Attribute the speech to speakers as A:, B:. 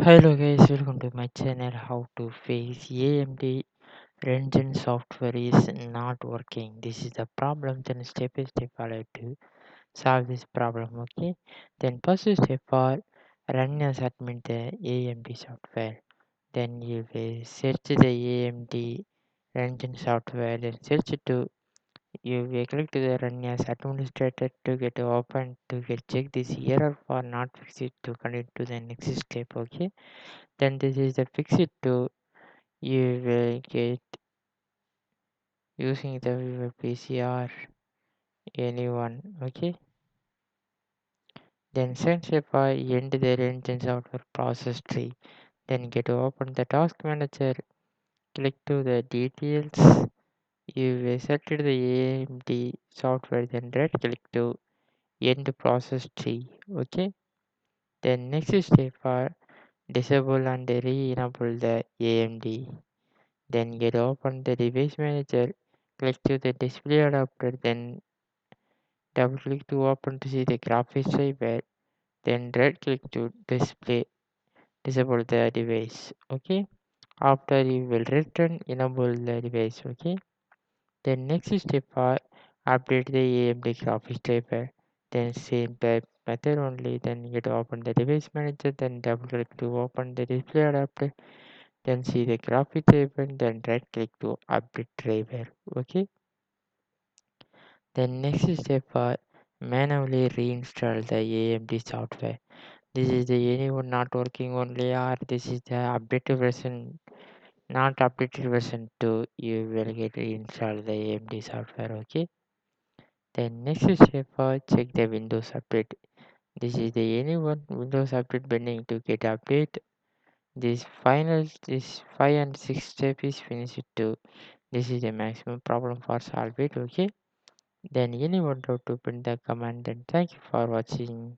A: Hello guys, welcome to my channel. How to fix AMD Radeon software is not working. This is the problem. Then step by step follow to solve this problem. Okay. Then first step for run and submit the AMD software. Then you will search the AMD Radeon software. Then search to you will click to the run as administrator to get open to get check this error for not fix it to continue to the next step. Okay. Then this is the fix it to you will get using the your PC or anyone. Okay. Then simplify end the engine software process tree. Then get to open the task manager. Click to the details. You will select the AMD software. Then right click to end process tree. Okay. Then next step are disable and re-enable the AMD. Then get open the device manager, click to the display adapter, then double click to open to see the graphics driver, then right click to disable the device. Okay. After you will return enable the device. Okay. Then next step are update the AMD graphics driver. Then same type method only. Then get open the device manager. Then double click to open the display adapter. Then see the graphics driver. Then right click to update driver. Okay. Then next step are manually reinstall the AMD software. This is the anyone not working only or this is the updated version not updated version 2 you will get reinstall the AMD software. Okay. Then next step are check the Windows update. This is the anyone Windows update pending to get update. This 5 and 6 step is finished too. This is the maximum problem for solve it. Okay. Then anyone to open the command. Then thank you for watching.